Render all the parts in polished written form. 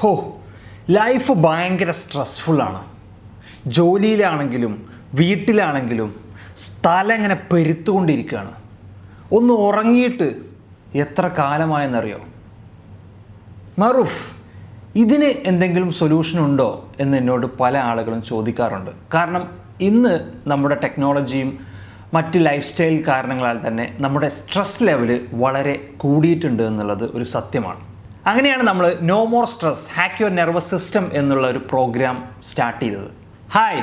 ഹോ, ലൈഫ് ഭയങ്കര സ്ട്രെസ്ഫുള്ളാണ്. ജോലിയിലാണെങ്കിലും വീട്ടിലാണെങ്കിലും സ്ഥലം ഇങ്ങനെ പെരുത്തുകൊണ്ടിരിക്കുകയാണ്. ഒന്ന് ഉറങ്ങിയിട്ട് എത്ര കാലമായെന്നറിയോ? മറൂഫ്, ഇതിന് എന്തെങ്കിലും സൊല്യൂഷൻ ഉണ്ടോ എന്ന് എന്നോട് പല ആളുകളും ചോദിക്കാറുണ്ട്. കാരണം ഇന്ന് നമ്മുടെ ടെക്നോളജിയും മറ്റ് ലൈഫ് സ്റ്റൈൽ കാരണങ്ങളാൽ തന്നെ നമ്മുടെ സ്ട്രെസ് ലെവല് വളരെ കൂടിയിട്ടുണ്ട് എന്നുള്ളത് ഒരു സത്യമാണ്. അങ്ങനെയാണ് നമ്മൾ no more stress hack your nervous system എന്നുള്ള ഒരു പ്രോഗ്രാം സ്റ്റാർട്ട് ചെയ്തത്. ഹായ്,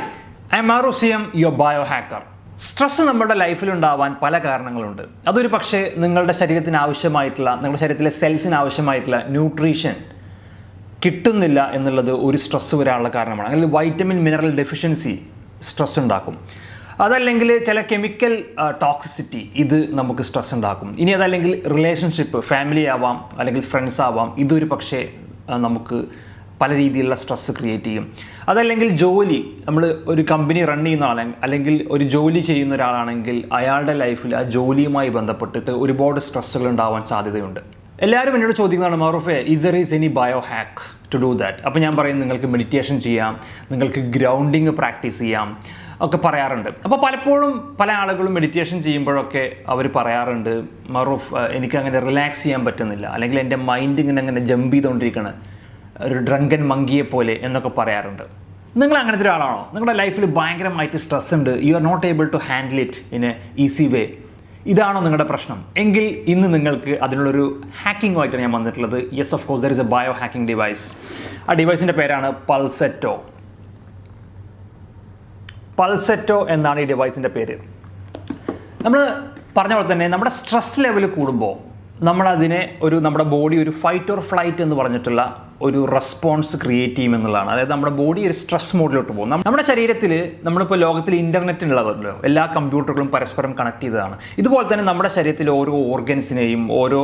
ഐ എം മാറൂസിയം, യുവർ ബയോ ഹാക്കർ. സ്ട്രെസ് നമ്മുടെ ലൈഫിലുണ്ടാവാൻ പല കാരണങ്ങളുണ്ട്. അതൊരു പക്ഷേ നിങ്ങളുടെ ശരീരത്തിന് ആവശ്യമായിട്ടുള്ള, നിങ്ങളുടെ ശരീരത്തിലെ സെൽസിന് ആവശ്യമായിട്ടുള്ള ന്യൂട്രീഷൻ കിട്ടുന്നില്ല എന്നുള്ളത് ഒരു സ്ട്രെസ് വരാനുള്ള കാരണമാണ്. അല്ലെങ്കിൽ വൈറ്റമിൻ മിനറൽ ഡെഫിഷ്യൻസി സ്ട്രെസ് ഉണ്ടാക്കും. അതല്ലെങ്കിൽ ചില കെമിക്കൽ ടോക്സിസിറ്റി, ഇത് നമുക്ക് സ്ട്രെസ് ഉണ്ടാക്കും. ഇനി അതല്ലെങ്കിൽ റിലേഷൻഷിപ്പ്, ഫാമിലി ആവാം അല്ലെങ്കിൽ ഫ്രണ്ട്സ് ആവാം, ഇതൊരു പക്ഷേ നമുക്ക് പല രീതിയിലുള്ള സ്ട്രെസ് ക്രിയേറ്റ് ചെയ്യും. അതല്ലെങ്കിൽ ജോലി, നമ്മൾ ഒരു കമ്പനി റൺ ചെയ്യുന്ന ആളാണെങ്കിൽ അല്ലെങ്കിൽ ഒരു ജോലി ചെയ്യുന്ന ഒരാളാണെങ്കിൽ അയാളുടെ ലൈഫിൽ ആ ജോലിയുമായി ബന്ധപ്പെട്ടിട്ട് ഒരുപാട് സ്ട്രെസ്സുകൾ ഉണ്ടാവാൻ സാധ്യതയുണ്ട്. എല്ലാവരും എന്നോട് ചോദിക്കുന്നതാണ്, മറൂഫേ, there is any bio hack to do that? അപ്പോൾ ഞാൻ പറയും, നിങ്ങൾക്ക് മെഡിറ്റേഷൻ ചെയ്യാം, നിങ്ങൾക്ക് ഗ്രൗണ്ടിങ് പ്രാക്ടീസ് ചെയ്യാം ഒക്കെ പറയാറുണ്ട്. അപ്പോൾ പലപ്പോഴും പല ആളുകളും മെഡിറ്റേഷൻ ചെയ്യുമ്പോഴൊക്കെ അവർ പറയാറുണ്ട്, മറൂഫ്, എനിക്കങ്ങനെ റിലാക്സ് ചെയ്യാൻ പറ്റുന്നില്ല, അല്ലെങ്കിൽ എൻ്റെ മൈൻഡ് ഇങ്ങനെ ജമ്പ് ചെയ്തുകൊണ്ടിരിക്കുകയാണ്, ഒരു ഡ്രങ്കൻ മങ്കിയെ പോലെ എന്നൊക്കെ പറയാറുണ്ട്. നിങ്ങൾ അങ്ങനത്തെ ഒരാളാണോ? നിങ്ങളുടെ ലൈഫിൽ ഭയങ്കരമായിട്ട് സ്ട്രെസ് ഉണ്ട്, you are not able to handle it in a easy way, ഇതാണോ നിങ്ങളുടെ പ്രശ്നം? എങ്കിൽ ഇന്ന് നിങ്ങൾക്ക് അതിനുള്ളൊരു ഹാക്കിങ്ങുമായിട്ടാണ് ഞാൻ വന്നിട്ടുള്ളത്. Yes, of course, there is A bio hacking device. ആ ഡിവൈസിൻ്റെ പേരാണ് പൾസെറ്റോ. പൾസെറ്റോ എന്നാണ് ഈ ഡിവൈസിൻ്റെ പേര്. നമ്മൾ പറഞ്ഞ പോലെ തന്നെ നമ്മുടെ സ്ട്രെസ് ലെവൽ കൂടുമ്പോൾ നമ്മളതിനെ നമ്മുടെ ബോഡി ഒരു ഫൈറ്റ് ഓർ ഫ്ലൈറ്റ് എന്ന് പറഞ്ഞിട്ടുള്ള ഒരു റെസ്പോൺസ് ക്രിയേറ്റ് ചെയ്യുമെന്നുള്ളതാണ്. അതായത് നമ്മുടെ ബോഡി ഒരു സ്ട്രെസ് മോഡിലോട്ട് പോകും. നമ്മുടെ ശരീരത്തിൽ, നമ്മളിപ്പോൾ ലോകത്തിൽ ഇൻ്റർനെറ്റ് ഉള്ളതല്ലോ, എല്ലാ കമ്പ്യൂട്ടറുകളും പരസ്പരം കണക്ട് ചെയ്തതാണ്. ഇതുപോലെ തന്നെ നമ്മുടെ ശരീരത്തിലെ ഓരോ ഓർഗൻസിനെയും ഓരോ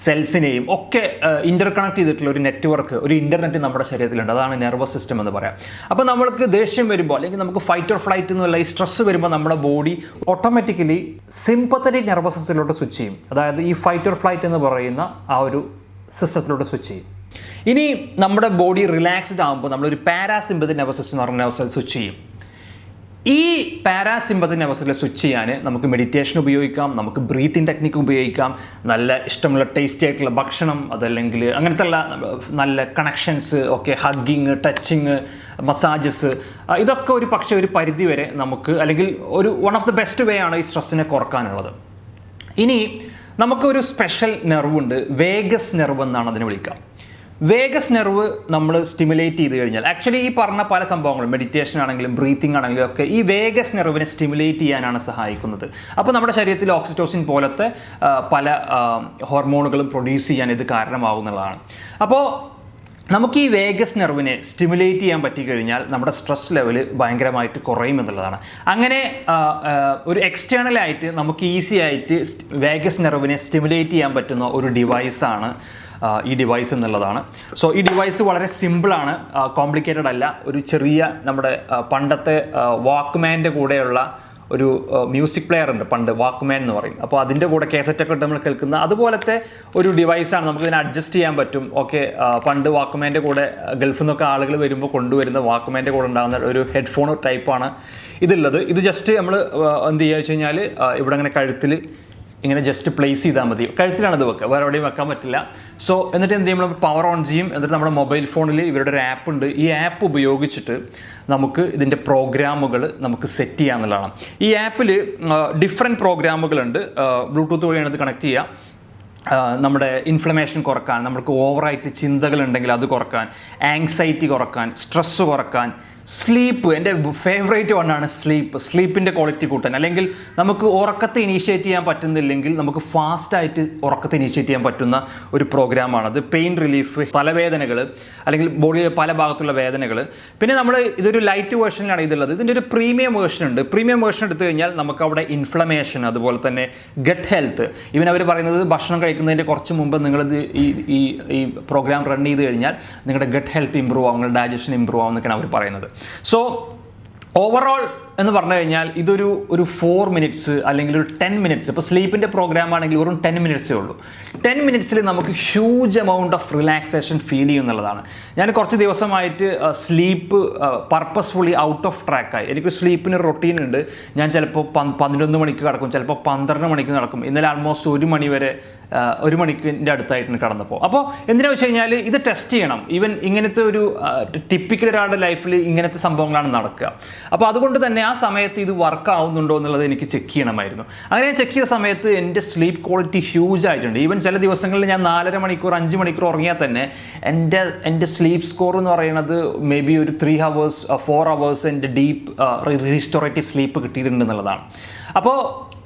സെൽസിനെയും ഒക്കെ ഇൻ്റർ കണക്ട് ചെയ്തിട്ടുള്ള ഒരു നെറ്റ്വർക്ക്, ഒരു ഇൻ്റർനെറ്റ് നമ്മുടെ ശരീരത്തിലുണ്ട്. അതാണ് നെർവസ് സിസ്റ്റം എന്ന് പറയാം. അപ്പോൾ നമ്മൾക്ക് ദേഷ്യം വരുമ്പോൾ അല്ലെങ്കിൽ നമുക്ക് ഫൈറ്റ് ഓർ ഫ്ലൈറ്റ് എന്നുള്ള ഈ സ്ട്രെസ് വരുമ്പോൾ നമ്മുടെ ബോഡി ഓട്ടോമാറ്റിക്കലി സിമ്പത്തറ്റിക് നെർവസ് സിസ്റ്റത്തിലോട്ട് സ്വിച്ച് ചെയ്യും. അതായത് ഈ ഫൈറ്റ് ഓർ ഫ്ലൈറ്റ് എന്ന് പറയുന്ന ആ ഒരു സിസ്റ്റത്തിലോട്ട് സ്വിച്ച് ചെയ്യും. ഇനി നമ്മുടെ ബോഡി റിലാക്സ്ഡ് ആകുമ്പോൾ നമ്മളൊരു പാരാസിമ്പത്തിക് നെർവസ് സിസ്റ്റം എന്ന് പറഞ്ഞ നെർവസ് സ്വിച്ച് ചെയ്യും. ഈ പാരാസിമ്പത്തിക് നെർവസ് സിസ്റ്റം സ്വിച്ച് ചെയ്യാൻ നമുക്ക് മെഡിറ്റേഷൻ ഉപയോഗിക്കാം, നമുക്ക് ബ്രീത്തിങ് ടെക്നിക്ക് ഉപയോഗിക്കാം, നല്ല ഇഷ്ടമുള്ള ടേസ്റ്റി ആയിട്ടുള്ള ഭക്ഷണം, അതല്ലെങ്കിൽ അങ്ങനത്തെ നല്ല കണക്ഷൻസ് ഒക്കെ, ഹഗ്ഗിങ്, ടച്ചിങ്, മസാജസ്, ഇതൊക്കെ ഒരു പക്ഷേ ഒരു പരിധി വരെ നമുക്ക്, അല്ലെങ്കിൽ ഒരു one of the best way ആണ് ഈ സ്ട്രെസ്സിനെ കുറക്കാനുള്ളത്. ഇനി നമുക്കൊരു സ്പെഷ്യൽ നെർവുണ്ട്, വേഗസ് നെർവ് എന്നാണ് അതിനെ വിളിക്കുക. വേഗസ് നെർവ് നമ്മൾ സ്റ്റിമുലേറ്റ് ചെയ്ത് കഴിഞ്ഞാൽ, ആക്ച്വലി ഈ പറഞ്ഞ പല സംഭവങ്ങളും, മെഡിറ്റേഷൻ ആണെങ്കിലും ബ്രീത്തിങ് ആണെങ്കിലും ഒക്കെ ഈ വേഗസ് നെർവിനെ സ്റ്റിമുലേറ്റ് ചെയ്യാനാണ് സഹായിക്കുന്നത്. അപ്പോൾ നമ്മുടെ ശരീരത്തിൽ ഓക്സിറ്റോസിൻ പോലത്തെ പല ഹോർമോണുകളും പ്രൊഡ്യൂസ് ചെയ്യാൻ ഇത് കാരണമാകുന്നതാണ്. അപ്പോൾ നമുക്ക് ഈ വേഗസ് നെർവിനെ സ്റ്റിമുലേറ്റ് ചെയ്യാൻ പറ്റിക്കഴിഞ്ഞാൽ നമ്മുടെ സ്ട്രെസ് ലെവൽ ഭയങ്കരമായിട്ട് കുറയും എന്നുള്ളതാണ്. അങ്ങനെ ഒരു എക്സ്റ്റേണലായിട്ട് നമുക്ക് ഈസി ആയിട്ട് വേഗസ് നെർവിനെ സ്റ്റിമുലേറ്റ് ചെയ്യാൻ പറ്റുന്ന ഒരു ഡിവൈസാണ് ഈ ഡിവൈസ് എന്നുള്ളതാണ്. സോ ഈ ഡിവൈസ് വളരെ സിമ്പിളാണ്, കോംപ്ലിക്കേറ്റഡ് അല്ല. ഒരു ചെറിയ നമ്മുടെ പണ്ടത്തെ വാക്ക്മാൻ്റെ കൂടെയുള്ള ഒരു മ്യൂസിക് പ്ലെയർ ഉണ്ട്, പണ്ട് വാക്ക്മാൻ എന്ന് പറയും. അപ്പോൾ അതിൻ്റെ കൂടെ കേസറ്റൊക്കെ ഇട്ട് നമ്മൾ കേൾക്കുന്ന അതുപോലത്തെ ഒരു ഡിവൈസാണ്. നമുക്കിതിനെ അഡ്ജസ്റ്റ് ചെയ്യാൻ പറ്റും. ഓക്കെ, പണ്ട് വാക്ക്മാൻ്റെ കൂടെ ഗൾഫിൽ നിന്നൊക്കെ ആളുകൾ വരുമ്പോൾ കൊണ്ടുവരുന്ന വാക്ക്മാൻ്റെ കൂടെ ഉണ്ടാകുന്ന ഒരു ഹെഡ്ഫോൺ ടൈപ്പാണ് ഇതുള്ളത്. ഇത് ജസ്റ്റ് നമ്മൾ എന്ത് ചെയ്യുക വെച്ച് കഴിഞ്ഞാൽ, ഇവിടെ അങ്ങനെ കഴുത്തിൽ ഇങ്ങനെ ജസ്റ്റ് പ്ലേസ് ചെയ്താൽ മതി. കഴുത്തിലാണ് ഇത് വെക്കുക, വേറെ എവിടെയും വെക്കാൻ പറ്റില്ല. സോ എന്നിട്ട് എന്ത് ചെയ്യും, നമ്മൾ പവർ ഓൺ ചെയ്യും. എന്നിട്ട് നമ്മുടെ മൊബൈൽ ഫോണിൽ ഇവരുടെ ഒരു ആപ്പ് ഉണ്ട്. ഈ ആപ്പ് ഉപയോഗിച്ചിട്ട് നമുക്ക് ഇതിൻ്റെ പ്രോഗ്രാമുകൾ നമുക്ക് സെറ്റ് ചെയ്യാമെന്നുള്ളതാണ്. ഈ ആപ്പിൽ ഡിഫറെൻറ്റ് പ്രോഗ്രാമുകളുണ്ട്. ബ്ലൂടൂത്ത് വഴിയാണ് ഇത് കണക്ട് ചെയ്യുക. നമ്മുടെ ഇൻഫ്ലമേഷൻ കുറക്കാൻ, നമുക്ക് ഓവറായിട്ട് ചിന്തകളുണ്ടെങ്കിൽ അത് കുറക്കാൻ, ആങ്സൈറ്റി കുറക്കാൻ, സ്ട്രെസ്സ് കുറക്കാൻ, സ്ലീപ്പ്, എൻ്റെ ഫേവറേറ്റ് വണ്ണാണ് സ്ലീപ്പിൻ്റെ ക്വാളിറ്റി കൂട്ടാൻ. അല്ലെങ്കിൽ നമുക്ക് ഉറക്കത്തെ ഇനീഷ്യേറ്റ് ചെയ്യാൻ പറ്റുന്നില്ലെങ്കിൽ നമുക്ക് ഫാസ്റ്റായിട്ട് ഉറക്കത്തെ ഇനീഷ്യേറ്റ് ചെയ്യാൻ പറ്റുന്ന ഒരു പ്രോഗ്രാമാണത്. പെയിൻ റിലീഫ്, തലവേദനകൾ അല്ലെങ്കിൽ ബോഡിയിലെ പല ഭാഗത്തുള്ള വേദനകൾ. പിന്നെ നമ്മൾ ഇതൊരു ലൈറ്റ് വേർഷനിലാണ് ഇതുള്ളത്. ഇതിൻ്റെ ഒരു പ്രീമിയം വേർഷൻ ഉണ്ട്. പ്രീമിയം വേർഷൻ എടുത്തു കഴിഞ്ഞാൽ നമുക്ക് അവിടെ ഇൻഫ്ലമേഷൻ, അതുപോലെ തന്നെ ഗട്ട് ഹെൽത്ത്, ഇവൻ അവർ പറയുന്നത് ഭക്ഷണം കഴിക്കുന്നതിൻ്റെ കുറച്ച് മുമ്പ് നിങ്ങളിത് ഈ പ്രോഗ്രാം റൺ ചെയ്ത് കഴിഞ്ഞാൽ നിങ്ങളുടെ ഗട്ട് ഹെൽത്ത് ഇമ്പ്രൂവ് ആവും, നിങ്ങളുടെ ഡൈജഷൻ ഇമ്പ്രൂവ് ആവും എന്നൊക്കെയാണ് അവർ പറയുന്നത്. സോ ഓവറോൾ എന്ന് പറഞ്ഞു കഴിഞ്ഞാൽ ഒരു 4 മിനിറ്റ്സ് അല്ലെങ്കിൽ ഒരു 10 മിനിറ്റ്സ്, ഇപ്പോൾ സ്ലീപ്പിൻ്റെ പ്രോഗ്രാം ആണെങ്കിൽ വെറും 10 മിനിറ്റ്സേ ഉള്ളൂ. 10 മിനിറ്റ്സിൽ നമുക്ക് huge amount of relaxation feel ചെയ്യും എന്നുള്ളതാണ്. ഞാൻ കുറച്ച് ദിവസമായിട്ട് സ്ലീപ്പ് പർപ്പസ്ഫുള്ളി ഔട്ട് ഓഫ് ട്രാക്കായി. എനിക്ക് സ്ലീപ്പിന് റൊട്ടീൻ ഉണ്ട്. ഞാൻ ചിലപ്പോൾ 11 മണിക്ക് കിടക്കും, ചിലപ്പോൾ 12 മണിക്ക് നടക്കും. ഇന്നലെ ആൾമോസ്റ്റ് 1 മണി വരെ 1 മണിക്കിൻ്റെ അടുത്തായിട്ടാണ് കിടന്നപ്പോൾ. അപ്പോൾ എന്തിനാണെന്ന് വെച്ച് കഴിഞ്ഞാൽ ഇത് ടെസ്റ്റ് ചെയ്യണം. ഈവൻ ഇങ്ങനത്തെ ഒരു ടിപ്പിക്കൽ ഒരാളുടെ ലൈഫിൽ ഇങ്ങനത്തെ സംഭവങ്ങളാണ് നടക്കുക. അപ്പോൾ അതുകൊണ്ട് തന്നെ ആ സമയത്ത് ഇത് വർക്ക് ആവുന്നുണ്ടോ എന്നുള്ളത് എനിക്ക് ചെക്ക് ചെയ്യണമായിരുന്നു. അങ്ങനെ ഞാൻ ചെക്ക് ചെയ്ത സമയത്ത് എൻ്റെ സ്ലീപ്പ് ക്വാളിറ്റി ഹ്യൂജ് ആയിട്ടുണ്ട്. ഈവൻ ചില ദിവസങ്ങളിൽ ഞാൻ 4.5 മണിക്കൂർ 5 മണിക്കൂർ ഉറങ്ങിയാൽ തന്നെ എൻ്റെ സ്ലീപ്പ് സ്കോർ എന്ന് പറയുന്നത് മേ ബി ഒരു 3 hours 4 hours എൻ്റെ ഡീപ്പ് റീസ്റ്റോറേറ്റീവ് സ്ലീപ്പ് കിട്ടിയിട്ടുണ്ട് എന്നുള്ളതാണ്. അപ്പോൾ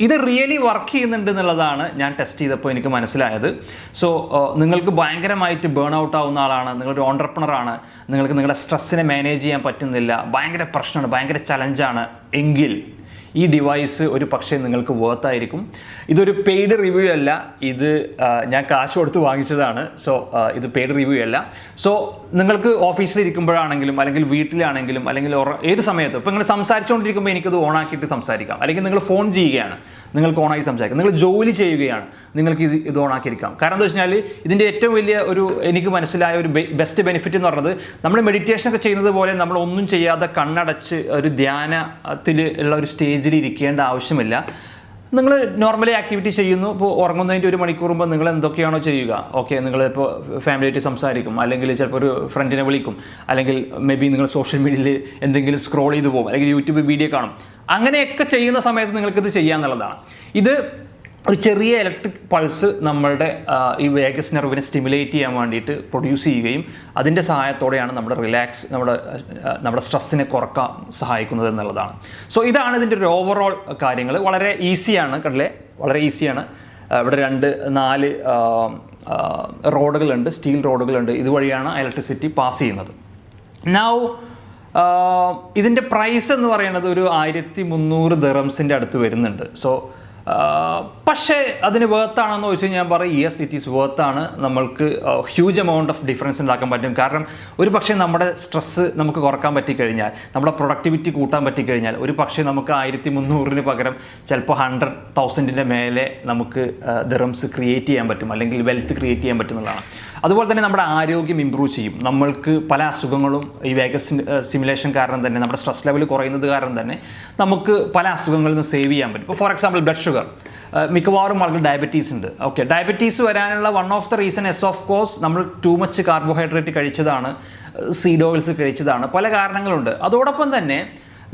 ഇത് റിയലി വർക്ക് ചെയ്യുന്നുണ്ട് എന്നുള്ളതാണ് ഞാൻ ടെസ്റ്റ് ചെയ്തപ്പോൾ എനിക്ക് മനസ്സിലായത്. സോ നിങ്ങൾക്ക് ഭയങ്കരമായിട്ട് ബേൺ ഔട്ട് ആവുന്ന ആളാണ്, നിങ്ങളൊരു ഓൺട്രപ്രണറാണ്, നിങ്ങൾക്ക് നിങ്ങളുടെ സ്ട്രെസ്സിനെ മാനേജ് ചെയ്യാൻ പറ്റുന്നില്ല, ഭയങ്കര പ്രശ്നമാണ്, ഭയങ്കര ചലഞ്ചാണ് എങ്കിൽ ഈ ഡിവൈസ് ഒരു പക്ഷേ നിങ്ങൾക്ക് വർത്തായിരിക്കും. ഇതൊരു പെയ്ഡ് റിവ്യൂ അല്ല, ഇത് ഞാൻ കാശ് കൊടുത്ത് വാങ്ങിച്ചതാണ്. സോ ഇത് പെയ്ഡ് റിവ്യൂ അല്ല. സോ നിങ്ങൾക്ക് ഓഫീസിലിരിക്കുമ്പോഴാണെങ്കിലും അല്ലെങ്കിൽ വീട്ടിലാണെങ്കിലും അല്ലെങ്കിൽ ഏത് സമയത്തും ഇപ്പോൾ നിങ്ങൾ സംസാരിച്ചുകൊണ്ടിരിക്കുമ്പോൾ എനിക്കത് ഓണാക്കിയിട്ട് സംസാരിക്കാം, അല്ലെങ്കിൽ നിങ്ങൾ ഫോൺ ചെയ്യുകയാണ് നിങ്ങൾക്ക് ഓണാക്കി സംസാരിക്കാം, നിങ്ങൾ ജോലി ചെയ്യുകയാണ് നിങ്ങൾക്ക് ഇത് ഓണാക്കിയിരിക്കാം. കാരണം എന്താ വെച്ച് കഴിഞ്ഞാൽ ഇതിൻ്റെ ഏറ്റവും വലിയ എനിക്ക് മനസ്സിലായ ഒരു ബെസ്റ്റ് ബെനിഫിറ്റ് എന്ന് പറയുന്നത്, നമ്മൾ മെഡിറ്റേഷനൊക്കെ ചെയ്യുന്നത് പോലെ നമ്മൾ ഒന്നും ചെയ്യാതെ കണ്ണടച്ച് ഒരു ധ്യാനത്തിൽ ഉള്ള ഒരു സ്റ്റേജിൽ ഇരിക്കേണ്ട ആവശ്യമില്ല. നിങ്ങൾ നോർമലി ആക്ടിവിറ്റി ചെയ്യുന്നു. ഇപ്പോൾ ഉറങ്ങുന്നതിൻ്റെ 1 മണിക്കൂർ മുമ്പ് നിങ്ങൾ എന്തൊക്കെയാണോ ചെയ്യുക, ഓക്കെ, നിങ്ങളിപ്പോൾ ഫാമിലിയായിട്ട് സംസാരിക്കും, അല്ലെങ്കിൽ ചിലപ്പോൾ ഒരു ഫ്രണ്ടിനെ വിളിക്കും, അല്ലെങ്കിൽ മേ ബി നിങ്ങൾ സോഷ്യൽ മീഡിയയിൽ എന്തെങ്കിലും സ്ക്രോൾ ചെയ്ത് പോകും, അല്ലെങ്കിൽ യൂട്യൂബ് വീഡിയോ കാണും. അങ്ങനെയൊക്കെ ചെയ്യുന്ന സമയത്ത് നിങ്ങൾക്കിത് ചെയ്യാന്നുള്ളതാണ്. ഇത് ഒരു ചെറിയ ഇലക്ട്രിക് പൾസ് നമ്മളുടെ ഈ വേഗസ് നെർവിനെ സ്റ്റിമുലേറ്റ് ചെയ്യാൻ വേണ്ടിയിട്ട് പ്രൊഡ്യൂസ് ചെയ്യുകയും അതിൻ്റെ സഹായത്തോടെയാണ് നമ്മുടെ സ്ട്രെസ്സിനെ കുറക്കാൻ സഹായിക്കുന്നത് എന്നുള്ളതാണ്. സോ ഇതാണ് ഇതിൻ്റെ ഒരു ഓവറോൾ കാര്യങ്ങൾ. വളരെ ഈസിയാണ്, കണ്ടില്ലേ, വളരെ ഈസിയാണ്. ഇവിടെ 4 റോഡുകളുണ്ട്, സ്റ്റീൽ റോഡുകളുണ്ട്. ഇതുവഴിയാണ് ഇലക്ട്രിസിറ്റി പാസ് ചെയ്യുന്നത്. നൗ ഇതിൻ്റെ പ്രൈസ് എന്ന് പറയുന്നത് ഒരു 1300 ദിർഹംസിൻ്റെ അടുത്ത് വരുന്നുണ്ട്. സോ പക്ഷേ അതിന് വേർത്താണെന്ന് ചോദിച്ചാൽ ഞാൻ പറയും യെസ്, ഇറ്റ് ഈസ് വേർത്താണ്. നമ്മൾക്ക് ഹ്യൂജ് എമൗണ്ട് ഓഫ് ഡിഫറൻസ് ഉണ്ടാക്കാൻ പറ്റും. കാരണം ഒരു പക്ഷേ നമ്മുടെ സ്ട്രെസ്സ് നമുക്ക് കുറക്കാൻ പറ്റിക്കഴിഞ്ഞാൽ, നമ്മുടെ പ്രൊഡക്ടിവിറ്റി കൂട്ടാൻ പറ്റിക്കഴിഞ്ഞാൽ, ഒരു പക്ഷേ നമുക്ക് 1300 പകരം ചിലപ്പോൾ 100,000 മേലെ നമുക്ക് ദിർഹംസ് ക്രിയേറ്റ് ചെയ്യാൻ പറ്റും, അല്ലെങ്കിൽ വെൽത്ത് ക്രിയേറ്റ് ചെയ്യാൻ പറ്റുന്നതാണ്. അതുപോലെ തന്നെ നമ്മുടെ ആരോഗ്യം ഇമ്പ്രൂവ് ചെയ്യും. നമ്മൾക്ക് പല അസുഖങ്ങളും ഈ വേഗസ് സിമുലേഷൻ കാരണം തന്നെ, നമ്മുടെ സ്ട്രെസ് ലെവൽ കുറയുന്നത് കാരണം തന്നെ നമുക്ക് പല അസുഖങ്ങളിൽ നിന്ന് സേവ് ചെയ്യാൻ പറ്റും. ഇപ്പോൾ ഫോർ എക്സാമ്പിൾ ബ്ലഡ് ഷുഗർ, മിക്കവാറും ആളുകൾ ഡയബറ്റീസ് ഉണ്ട്. ഓക്കെ, ഡയബറ്റീസ് വരാനുള്ള one of the reason of course നമ്മൾ ടു മച്ച് കാർബോഹൈഡ്രേറ്റ് കഴിച്ചതാണ്, സീഡ് ഓയിൽസ് കഴിച്ചതാണ്, പല കാരണങ്ങളുണ്ട്. അതോടൊപ്പം തന്നെ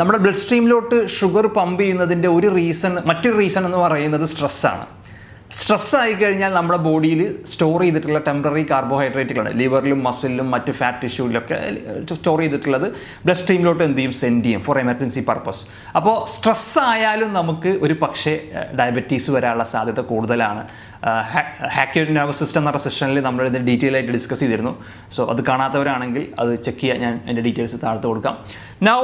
നമ്മുടെ ബ്ലഡ് സ്ട്രീമിലോട്ട് ഷുഗർ പമ്പ് ചെയ്യുന്നതിൻ്റെ മറ്റൊരു റീസൺ എന്ന് പറയുന്നത് സ്ട്രെസ്സാണ്. സ്ട്രെസ് ആയി കഴിഞ്ഞാൽ നമ്മുടെ ബോഡിയിൽ സ്റ്റോർ ചെയ്തിട്ടുള്ള ടെമ്പററി കാർബോഹൈഡ്രേറ്റുകളാണ്, ലിവറിലും മസിലിലും മറ്റ് ഫാറ്റ് ടിഷ്യൂവിലൊക്കെ സ്റ്റോർ ചെയ്തിട്ടുള്ളത് ബ്ലഡ് സ്ട്രീമിലോട്ട് എന്ത് ചെയ്യും, സെൻഡ് ചെയ്യും ഫോർ എമർജൻസി പർപ്പസ്. അപ്പോൾ സ്ട്രെസ് ആയാലും നമുക്ക് ഒരു പക്ഷേ ഡയബറ്റീസ് വരാനുള്ള സാധ്യത കൂടുതലാണ്. ഹാക്യോഡ് നെർവസ് സിസ്റ്റം എന്ന സെഷനിൽ നമ്മൾ ഇത് ഡീറ്റെയിൽ ആയിട്ട് ഡിസ്കസ് ചെയ്തിരുന്നു. സോ അത് കാണാത്തവരാണെങ്കിൽ അത് ചെക്ക് ചെയ്യാൻ ഞാൻ എൻ്റെ ഡീറ്റെയിൽസ് താഴത്ത് കൊടുക്കാം. നൗ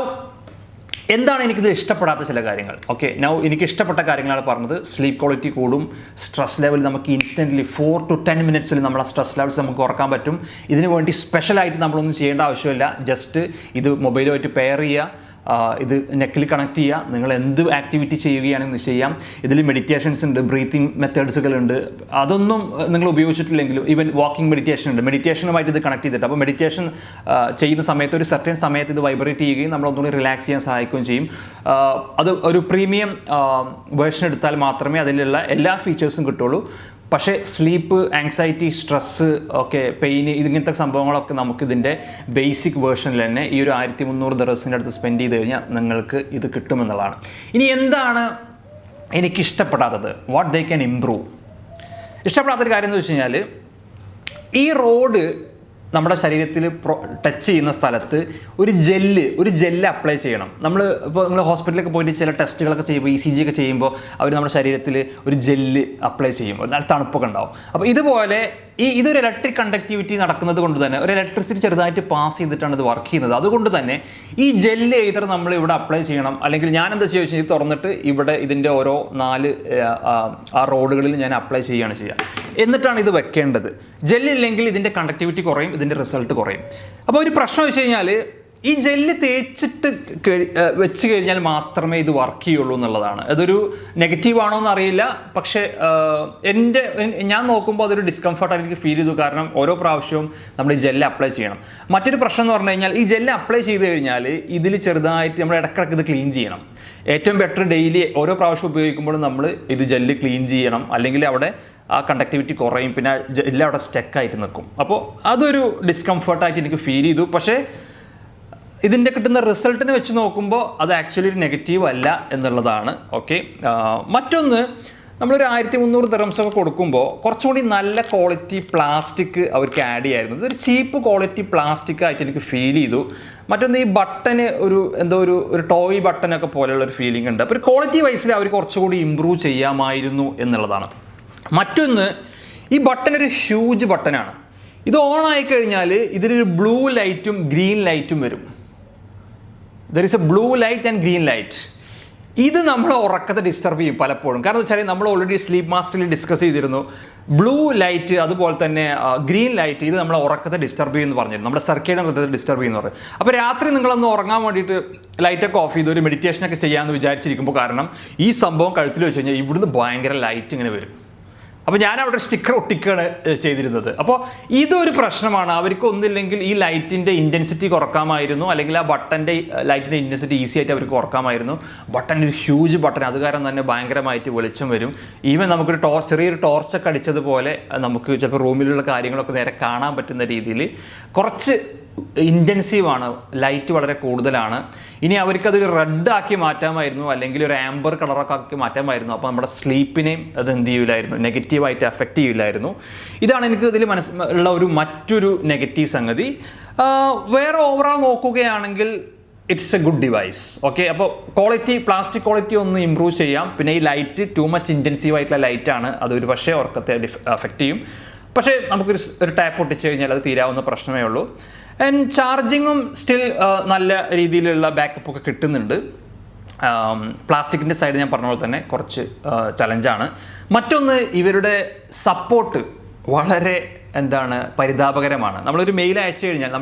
എന്താണ് എനിക്കിത് ഇഷ്ടപ്പെടാത്ത ചില കാര്യങ്ങൾ? ഓക്കെ, എനിക്ക് ഇഷ്ടപ്പെട്ട കാര്യങ്ങളാണ് പറഞ്ഞത്. സ്ലീപ്പ് ക്വാളിറ്റി കൂടും, സ്ട്രെസ് ലെവൽ നമുക്ക് ഇൻസ്റ്റൻ്റ്ലി 4 to 10 മിനിറ്റ്സിൽ നമ്മളെ സ്ട്രെസ് ലെവൽസ് നമുക്ക് കുറക്കാൻ പറ്റും. ഇതിനു വേണ്ടി സ്പെഷ്യലായിട്ട് നമ്മളൊന്നും ചെയ്യേണ്ട ആവശ്യമില്ല. ജസ്റ്റ് ഇത് മൊബൈലുമായിട്ട് പെയർ ചെയ്യുക, ഇത് നെക്കിൽ കണക്ട് ചെയ്യുക, നിങ്ങൾ എന്ത് ആക്ടിവിറ്റി ചെയ്യുകയാണെന്ന് ചെയ്യാം. ഇതിൽ മെഡിറ്റേഷൻസ് ഉണ്ട്, ബ്രീത്തിങ് മെത്തേഡ്സുകളുണ്ട്. അതൊന്നും നിങ്ങൾ ഉപയോഗിച്ചിട്ടില്ലെങ്കിലും ഈവൻ വാക്കിംഗ് മെഡിറ്റേഷൻ ഉണ്ട്. മെഡിറ്റേഷനുമായിട്ട് ഇത് കണക്ട് ചെയ്തിട്ട്, അപ്പോൾ മെഡിറ്റേഷൻ ചെയ്യുന്ന സമയത്ത് ഒരു സർട്ടൻ സമയത്ത് ഇത് വൈബ്രേറ്റ് ചെയ്യുകയും നമ്മളൊന്നുകൂടി റിലാക്സ് ചെയ്യാൻ സഹായിക്കുകയും ചെയ്യും. അത് ഒരു പ്രീമിയം വേർഷൻ എടുത്താൽ മാത്രമേ അതിലുള്ള എല്ലാ ഫീച്ചേഴ്സും കിട്ടുള്ളൂ. പക്ഷേ sleep, anxiety, stress, okay, pain, ഇങ്ങനത്തെ സംഭവങ്ങളൊക്കെ നമുക്കിതിൻ്റെ ബേസിക് വേർഷനിൽ തന്നെ ഈ ഒരു 1300 ദിർഹംസിൻ്റെ അടുത്ത് സ്പെൻഡ് ചെയ്ത് കഴിഞ്ഞാൽ നിങ്ങൾക്ക് ഇത് കിട്ടുമെന്നുള്ളതാണ്. ഇനി എന്താണ് എനിക്കിഷ്ടപ്പെടാത്തത്? What they can improve? ഇഷ്ടപ്പെടാത്തൊരു കാര്യം എന്ന് വെച്ച് കഴിഞ്ഞാൽ, ഈ റോഡ് നമ്മുടെ ശരീരത്തിൽ ടച്ച് ചെയ്യുന്ന സ്ഥലത്ത് ഒരു ജെല്ല് അപ്ലൈ ചെയ്യണം. ഇപ്പോൾ നിങ്ങൾ ഹോസ്പിറ്റലിലൊക്കെ പോയിട്ട് ചില ടെസ്റ്റുകളൊക്കെ ചെയ്യുമ്പോൾ, ECG ഒക്കെ ചെയ്യുമ്പോൾ അവർ നമ്മുടെ ശരീരത്തിൽ ഒരു ജെല്ല് അപ്ലൈ ചെയ്യും, നല്ല തണുപ്പൊക്കെ ഉണ്ടാവും. അപ്പോൾ ഇതുപോലെ ഇതൊരു ഇലക്ട്രിക് കണ്ടക്ടിവിറ്റി നടക്കുന്നത് കൊണ്ട് തന്നെ ഒരു ഇലക്ട്രിസിറ്റി ചെറുതായിട്ട് പാസ് ചെയ്തിട്ടാണ് ഇത് വർക്ക് ചെയ്യുന്നത്. അതുകൊണ്ട് തന്നെ ഈ ജെല്ല് either നമ്മൾ ഇവിടെ അപ്ലൈ ചെയ്യണം, അല്ലെങ്കിൽ ഞാൻ എന്താ ചെയ്യുക വെച്ചാൽ ഇത് തുറന്നിട്ട് ഇവിടെ ഇതിൻ്റെ ഓരോ 4 റോഡുകളിൽ ഞാൻ അപ്ലൈ ചെയ്യുക. എന്നിട്ടാണ് ഇത് വെക്കേണ്ടത്. ജെല്ലില്ലെങ്കിൽ ഇതിൻ്റെ കണ്ടക്ടിവിറ്റി കുറയും, ഇതിൻ്റെ റിസൾട്ട് കുറയും. അപ്പോൾ ഒരു പ്രശ്നം വെച്ച് കഴിഞ്ഞാൽ ഈ ജെല്ല് തേച്ചിട്ട് വെച്ച് കഴിഞ്ഞാൽ മാത്രമേ ഇത് വർക്ക് ചെയ്യുള്ളൂ എന്നുള്ളതാണ്. അതൊരു നെഗറ്റീവ് ആണോ എന്ന് അറിയില്ല, പക്ഷേ ഞാൻ നോക്കുമ്പോൾ അതൊരു ഡിസ്കംഫർട്ടായിട്ട് എനിക്ക് ഫീൽ ചെയ്തു. കാരണം ഓരോ പ്രാവശ്യവും നമ്മൾ ഈ ജെല്ല് അപ്ലൈ ചെയ്യണം. മറ്റൊരു പ്രശ്നം എന്ന് പറഞ്ഞു കഴിഞ്ഞാൽ ഈ ജെല്ല് അപ്ലൈ ചെയ്ത് കഴിഞ്ഞാൽ ഇതിൽ ചെറുതായിട്ട് നമ്മൾ ഇടയ്ക്കിടയ്ക്ക് ഇത് ക്ലീൻ ചെയ്യണം. ഏറ്റവും ബെറ്റർ ഡെയിലി ഓരോ പ്രാവശ്യം ഉപയോഗിക്കുമ്പോഴും നമ്മൾ ഇത് ജെല്ല് ക്ലീൻ ചെയ്യണം, അല്ലെങ്കിൽ അവിടെ ആ കണ്ടക്ടിവിറ്റി കുറയും, പിന്നെ ജെല്ല് അവിടെ സ്റ്റക്കായിട്ട് നിൽക്കും. അപ്പോൾ അതൊരു ഡിസ്കംഫർട്ടായിട്ട് എനിക്ക് ഫീൽ ചെയ്തു. പക്ഷേ ഇതിൻ്റെ കിട്ടുന്ന റിസൾട്ടിനെ വെച്ച് നോക്കുമ്പോൾ അത് ആക്ച്വലി ഒരു നെഗറ്റീവ് അല്ല എന്നുള്ളതാണ്. ഓക്കെ, മറ്റൊന്ന്, നമ്മളൊരു 1300 dirhams ഒക്കെ കൊടുക്കുമ്പോൾ കുറച്ചുകൂടി നല്ല ക്വാളിറ്റി പ്ലാസ്റ്റിക് അവർക്ക് ആഡ് ചെയ്യായിരുന്നു. ഇതൊരു ചീപ്പ് ക്വാളിറ്റി പ്ലാസ്റ്റിക് ആയിട്ട് എനിക്ക് ഫീൽ ചെയ്തു. മറ്റൊന്ന്, ഈ ബട്ടന് എന്തോ ഒരു ടോയ് ബട്ടനൊക്കെ പോലെയുള്ള ഒരു ഫീലിംഗ് ഉണ്ട്. അപ്പോൾ ഒരു ക്വാളിറ്റി വൈസിൽ അവർ കുറച്ചുകൂടി ഇമ്പ്രൂവ് ചെയ്യാമായിരുന്നു എന്നുള്ളതാണ്. മറ്റൊന്ന്, ഈ ബട്ടൺ ഒരു ഹ്യൂജ് ബട്ടനാണ്. ഇത് ഓൺ ആയിക്കഴിഞ്ഞാൽ ഇതിലൊരു ബ്ലൂ ലൈറ്റും ഗ്രീൻ ലൈറ്റും വരും. There is A blue light and green light. ഇത് നമ്മൾ ഉറക്കത്തെ ഡിസ്റ്റർബ് ചെയ്യും പലപ്പോഴും. കാരണം എന്ന് വെച്ചാൽ നമ്മൾ ഓൾറെഡി സ്ലീപ്പ് മാസ്റ്ററിൽ ഡിസ്കസ് ചെയ്തിരുന്നു, ബ്ലൂ ലൈറ്റ് അതുപോലെ തന്നെ ഗ്രീൻ ലൈറ്റ് ഇത് നമ്മളെ ഉറക്കത്തെ ഡിസ്റ്റർബ് ചെയ്യുമെന്ന് പറഞ്ഞിരുന്നു, നമ്മുടെ സർക്കേഡിയൻ റിതത്തെ ഡിസ്റ്റർബ് ചെയ്യുന്നു പറയും. അപ്പോൾ രാത്രി നിങ്ങളൊന്ന് ഉറങ്ങാൻ വേണ്ടിയിട്ട് ലൈറ്റൊക്കെ ഓഫ് ചെയ്ത് ഒരു മെഡിറ്റേഷനൊക്കെ ചെയ്യാമെന്ന് വിചാരിച്ചിരിക്കുമ്പോൾ, കാരണം ഈ സംഭവം കഴുത്തിൽ വെച്ച് കഴിഞ്ഞാൽ ഇവിടുന്ന് ഭയങ്കര ലൈറ്റ് ഇങ്ങനെ വരും. അപ്പോൾ ഞാൻ അവിടെ സ്റ്റിക്കർ ഒട്ടിക്കുകയാണ് ചെയ്തിരുന്നത്. അപ്പോൾ ഇതൊരു പ്രശ്നമാണ്. അവർക്ക് ഒന്നില്ലെങ്കിൽ ഈ ലൈറ്റിൻ്റെ ഇൻറ്റൻസിറ്റി കുറക്കാമായിരുന്നു, അല്ലെങ്കിൽ ആ ബട്ടൻ്റെ ലൈറ്റിൻ്റെ ഇൻറ്റൻസിറ്റി ഈസി ആയിട്ട് അവർക്ക് കുറക്കാമായിരുന്നു. ബട്ടൺ ഒരു ഹ്യൂജ് ബട്ടൺ, അത് കാരണം തന്നെ ഭയങ്കരമായിട്ട് വെളിച്ചം വരും. ഈവൻ നമുക്കൊരു ചെറിയൊരു ടോർച്ചൊക്കെ അടിച്ചതുപോലെ നമുക്ക് ചിലപ്പോൾ റൂമിലുള്ള കാര്യങ്ങളൊക്കെ നേരെ കാണാൻ പറ്റുന്ന രീതിയിൽ കുറച്ച് ഇൻറ്റൻസീവാണ്, ലൈറ്റ് വളരെ കൂടുതലാണ്. ഇനി അവർക്കതൊരു റെഡ് ആക്കി മാറ്റാമായിരുന്നു, അല്ലെങ്കിൽ ഒരു ആംബർ കളറൊക്കെ ആക്കി മാറ്റാമായിരുന്നു. അപ്പോൾ നമ്മുടെ സ്ലീപ്പിനെയും അത് എന്ത് ചെയ്യില്ലായിരുന്നു, നെഗറ്റീവായിട്ട് അഫക്റ്റ് ചെയ്യില്ലായിരുന്നു. ഇതാണ് എനിക്ക് ഇതിൽ ഉള്ള മറ്റൊരു നെഗറ്റീവ് സംഗതി. വേറെ ഓവറോൾ നോക്കുകയാണെങ്കിൽ it's A good device. Okay, അപ്പോൾ പ്ലാസ്റ്റിക് ക്വാളിറ്റി ഒന്ന് ഇമ്പ്രൂവ് ചെയ്യാം. പിന്നെ ഈ ലൈറ്റ് ടു മച്ച് ഇൻറ്റൻസീവ് ആയിട്ടുള്ള ലൈറ്റാണ്, അതൊരു പക്ഷേ ഉറക്കത്തെ അഫക്റ്റ് ചെയ്യും. പക്ഷേ നമുക്കൊരു ടാപ്പ് ഒട്ടിച്ച് കഴിഞ്ഞാൽ അത് തീരാവുന്ന പ്രശ്നമേ ഉള്ളൂ. ആൻഡ് ചാർജിങ്ങും സ്റ്റിൽ നല്ല രീതിയിലുള്ള ബാക്കപ്പ് ഒക്കെ കിട്ടുന്നുണ്ട്. പ്ലാസ്റ്റിക്കിൻ്റെ സൈഡ് ഞാൻ പറഞ്ഞ പോലെ തന്നെ കുറച്ച് ചലഞ്ചാണ്. മറ്റൊന്ന്, ഇവരുടെ സപ്പോർട്ട് വളരെ പരിതാപകരമാണ്. നമ്മളൊരു മെയിൽ അയച്ചു കഴിഞ്ഞാൽ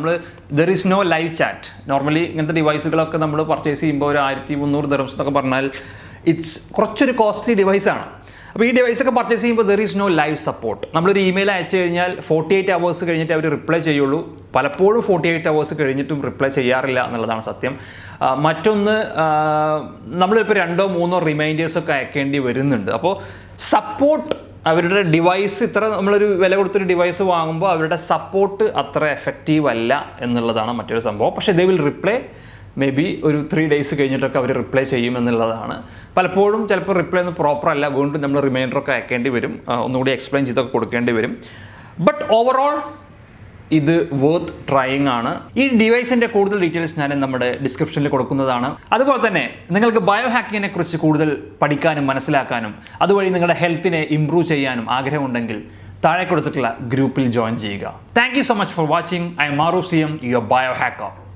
there is no live chat. Normally ഇങ്ങനത്തെ ഡിവൈസുകളൊക്കെ നമ്മൾ പർച്ചേസ് ചെയ്യുമ്പോൾ ഒരു 1300 dirhams എന്നൊക്കെ പറഞ്ഞാൽ ഇറ്റ്സ് കുറച്ചൊരു കോസ്റ്റ്ലി ഡിവൈസാണ്. അപ്പോൾ ഈ ഡിവൈസൊക്കെ പർച്ചേസ് ചെയ്യുമ്പോൾ there is no live support. നമ്മളൊരു ഇമെയിൽ അയച്ചു കഴിഞ്ഞാൽ 48 hours കഴിഞ്ഞിട്ട് അവർ റിപ്ലൈ ചെയ്യുള്ളൂ. പലപ്പോഴും 48 hours കഴിഞ്ഞിട്ടും റിപ്ലൈ ചെയ്യാറില്ല എന്നുള്ളതാണ് സത്യം. മറ്റൊന്ന്, നമ്മളിപ്പോൾ 2-3 റിമൈൻഡേഴ്സൊക്കെ അയക്കേണ്ടി വരുന്നുണ്ട്. അപ്പോൾ സപ്പോർട്ട്, അവരുടെ ഡിവൈസ് നമ്മളൊരു വില കൊടുത്തൊരു ഡിവൈസ് വാങ്ങുമ്പോൾ അവരുടെ സപ്പോർട്ട് അത്ര എഫക്റ്റീവ് അല്ല എന്നുള്ളതാണ് മറ്റൊരു സംഭവം. പക്ഷേ they will reply may be ഒരു 3 days കഴിഞ്ഞിട്ടൊക്കെ അവർ റിപ്ലൈ ചെയ്യുമെന്നുള്ളതാണ്. പലപ്പോഴും ചിലപ്പോൾ റിപ്ലൈ ഒന്നും പ്രോപ്പർ അല്ല, വീണ്ടും നമ്മൾ റിമൈൻഡറൊക്കെ അയക്കേണ്ടി വരും, ഒന്നുകൂടി എക്സ്പ്ലെയിൻ ചെയ്തൊക്കെ കൊടുക്കേണ്ടി വരും. ബട്ട് ഓവറോൾ ഇത് വർത്ത് ട്രൈയിങ് ആണ്. ഈ ഡിവൈസിൻ്റെ കൂടുതൽ ഡീറ്റെയിൽസ് ഞാൻ നമ്മുടെ ഡിസ്ക്രിപ്ഷനിൽ കൊടുക്കുന്നതാണ്. അതുപോലെ തന്നെ നിങ്ങൾക്ക് ബയോ ഹാക്കിങ്ങിനെ കുറിച്ച് കൂടുതൽ പഠിക്കാനും മനസ്സിലാക്കാനും അതുവഴി നിങ്ങളുടെ ഹെൽത്തിനെ ഇംപ്രൂവ് ചെയ്യാനും ആഗ്രഹമുണ്ടെങ്കിൽ താഴെ കൊടുത്തിട്ടുള്ള ഗ്രൂപ്പിൽ ജോയിൻ ചെയ്യുക. Thank you so much for watching. I am Maroof CM, your bio hacker.